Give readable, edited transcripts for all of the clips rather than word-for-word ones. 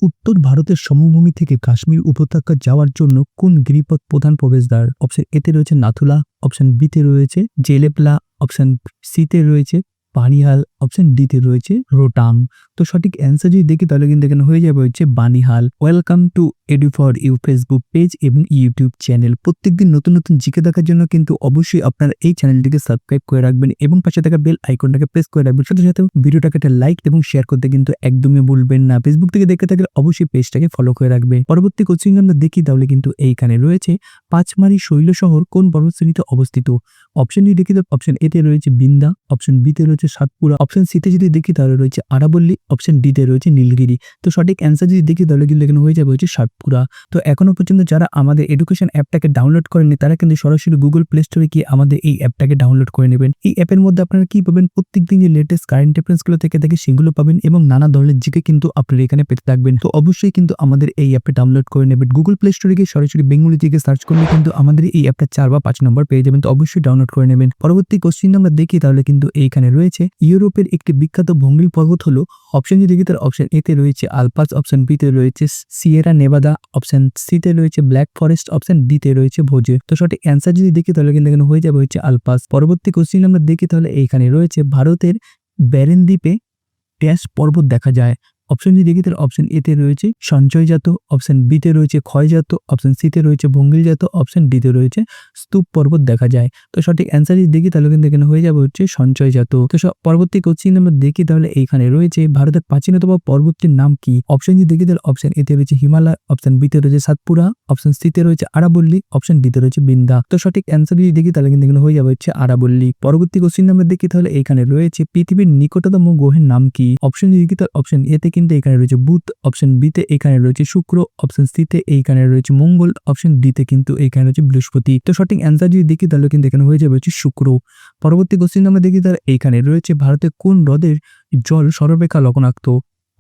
উত্তর ভারতের সমভূমি থেকে কাশ্মীর উপত্যকা যাওয়ার জন্য কোন গিরিপথ প্রধান প্রবেশদ্বার? অপশন এতে রয়েছে নাথুলা, অপশন বিতে রয়েছে জেলেপলা, অপশন সিতে রয়েছে বানিহাল, অপশন ডিতে রয়েছে রোটাং। তো সঠিক অ্যান্সার যদি দেখি তাহলে কিন্তু এখানে হয়ে যাবে হচ্ছে Banihal. Welcome to Edu for you Facebook page এবং ইউটিউব চ্যানেল। প্রত্যেকদিন নতুন নতুন জিকে দেখার জন্য কিন্তু অবশ্যই আপনারা এই চ্যানেলটিকে সাবস্ক্রাইব করে রাখবেন এবং পাশে থাকা বেল আইকনটাকে প্রেস করে রাখবেন। সাথে সাথে ভিডিওটাকে একটা লাইক এবং শেয়ার করতে কিন্তু একদমই ভুলবেন না। ফেসবুক থেকে দেখে থাকলে অবশ্যই পেজটাকে ফলো করে রাখবে। পরবর্তী কোশ্চেন আমরা দেখি তাহলে কিন্তু এইখানে রয়েছে পাঁচমারি শৈল শহর কোন পর্বতশ্রেণীতে অবস্থিত? অপশন ডি দেখি, অপশন এতে রয়েছে বিন্দা, অপশন বিতে রয়েছে সাতপুরা, অপশন সিতে যদি দেখি তাহলে রয়েছে আরাবল্লী, অপশন ডিতে রয়েছে নীলগিরি। তো সঠিক অ্যান্সার যদি দেখি তাহলে কিন্তু এখানে হয়ে যাবে হচ্ছে সাতপুরা। তো এখনো পর্যন্ত যারা আমাদের এডুকেশন অ্যাপটাকে ডাউনলোড করেনি তারা কিন্তু সরাসরি গুগল প্লে স্টোরে গিয়ে আমাদের এই অ্যাপটাকে ডাউনলোড করে নেবেন। এই অ্যাপের মধ্যে আপনারা কি পাবেন? প্রত্যেকদিন যে লেটেস্ট কারেন্ট অ্যাফেয়ার্স গুলো থেকে সেগুলো পাবেন এবং নানা ধরনের জিকে কিন্তু আপনারা এখানে পেতে থাকবেন। তো অবশ্যই কিন্তু আমাদের এই অ্যাপে ডাউনলোড করে নেবেন। গুগল প্লে স্টোরে গিয়ে সরাসরি বেঙ্গলি জিকে সার্চ করলে কিন্তু আমাদের এই অ্যাপটা 4 বা 5 নম্বর পেয়ে যাবেন। তো অবশ্যই ডাউনলোড করে নেবেন। পরবর্তী কোশ্চেন আমরা দেখি তাহলে কিন্তু এইখানে রয়েছে ইউরোপের একটি বিখ্যাত ভঙ্গিল পর্বত হলো। অপশন যদি দেখি তার অপশন এতে রয়েছে আলপাস, অপশন বিতে রয়েছে সিয়েরা নেভাদা, অপশন সিতে রয়েছে ব্ল্যাক ফরেস্ট, অপশন ডিতে রয়েছে ভোজে। তো সঠিক অ্যান্সার যদি দেখি তাহলে কিন্তু এখানে হয়ে যাবে হচ্ছে আলপাস। পরবর্তী কোশ্চেন আমরা দেখি তাহলে এইখানে রয়েছে ভারতের ব্যারেন দ্বীপে ড্যাশ পর্বত দেখা যায়। অপশন যদি দেখি তাহলে অপশন এতে রয়েছে সঞ্চয়জাত, অপশন বিতে রয়েছে ক্ষয়জাত, অপশন সিতে রয়েছে ভঙ্গিলজাত, অপশন ডিতে রয়েছে স্তূপ পর্বত দেখা যায়। তো সঠিক অ্যান্সার যদি দেখি তাহলে কিন্তু এখানে হয়ে যাবে হচ্ছে সঞ্চয়জাত। তো পরবর্তী কোশ্চেন আমরা দেখি তাহলে এইখানে রয়েছে ভারতের প্রাচীনতম পর্বতটির নাম কি? অপশন যদি দেখি তাহলে অপশন এতে রয়েছে হিমালয়, অপশন বিতে রয়েছে সাতপুরা, অপশন সিতে রয়েছে আরাবল্লী, অপশন ডিতে রয়েছে বিন্দা। তো সঠিক অ্যান্সার যদি দেখি তাহলে কিন্তু এখানে হয়ে যাবে হচ্ছে আরাবল্লী। পরবর্তী কোশ্চেন আমরা দেখি তাহলে এইখানে রয়েছে পৃথিবীর নিকটতম গ্রহের নাম কি? অপশন যদি দেখি তাহলে অপশন এতে কিন্তু এখানে রয়েছে বুধ, অপশন বিতে এখানে রয়েছে শুক্র, অপশন সিতে এইখানে রয়েছে মঙ্গল, অপশন ডিতে কিন্তু এইখানে রয়েছে বৃহস্পতি। তো সঠিক অ্যান্সার যদি দেখি তাহলে কিন্তু এখানে হয়ে যাবে হচ্ছে শুক্র। পরবর্তী কোশ্চেন আমরা দেখি তাহলে এইখানে রয়েছে ভারতের কোন হ্রদের জল সর্বাপেক্ষা লবণাক্ত?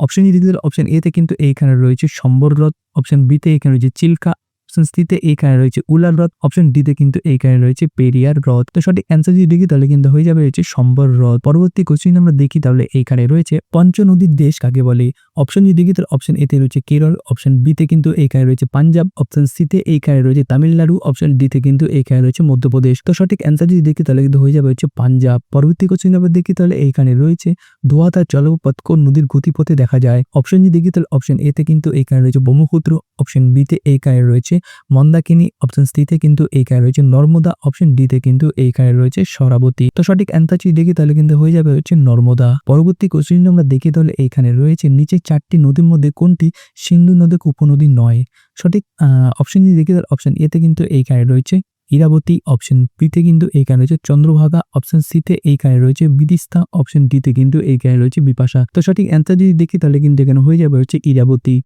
অপশন যদি দেখি তাহলে অপশন এতে কিন্তু এইখানে রয়েছে সম্বর হ্রদ, অপশন বিতে এখানে রয়েছে চিল্কা, অপশন সিতে এইখানে রয়েছে উলার হ্রদ, অপশন ডিতে কিন্তু এইখানে রয়েছে পেরিয়ার হ্রদ। তো সঠিক অ্যান্সার যদি দেখি তাহলে কিন্তু হয়ে যাবে হচ্ছে সম্বর হ্রদ। পরবর্তী কোশ্চেন আমরা দেখি তাহলে এইখানে রয়েছে পঞ্চনদীর দেশ কাকে বলে? অপশন যদি দেখি তাহলে অপশন এতে রয়েছে কেরল, অপশন বিতে কিন্তু এইখানে রয়েছে পাঞ্জাব, অপশন সিতে এইখানে রয়েছে তামিলনাড়ু, অপশন ডিতে কিন্তু এইখানে রয়েছে মধ্যপ্রদেশ। তো সঠিক অ্যান্সার যদি দেখি তাহলে কিন্তু হয়ে যাবে হচ্ছে পাঞ্জাব। পরবর্তী কোশ্চেন আমরা দেখি তাহলে এইখানে রয়েছে ধোয়াতা জলপথ কোন নদীর গতিপথে দেখা যায়? অপশন যদি দেখি তাহলে অপশন এতে কিন্তু এইখানে রয়েছে ব্রহ্মপুত্র, অপশন বিতে এইখানে রয়েছে মন্দাকিনী, অপশন সিতে কিন্তু এইখানে রয়েছে নর্মদা, অপশন ডিতে কিন্তু এইখানে রয়েছে সরাবতী। তো সঠিক অ্যান্সার যদি দেখি তাহলে কিন্তু হয়ে যাবে হচ্ছে নর্মদা। পরবর্তী কোশ্চেন আমরা দেখি তাহলে এইখানে রয়েছে নিচে 4টি নদীর মধ্যে কোনটি সিন্ধু নদের উপনদী নয়? সঠিক অপশন যদি দেখি তাহলে অপশন এতে কিন্তু এইখানে রয়েছে ইরাবতী, অপশন বিতে কিন্তু এইখানে রয়েছে চন্দ্রভাগা, অপশন সিতে এইখানে রয়েছে বিদিশা, অপশন ডিতে কিন্তু এইখানে রয়েছে বিপাশা। তো সঠিক অ্যান্সার যদি দেখি তাহলে কিন্তু এখানে হয়ে যাবে হচ্ছে ইরাবতী।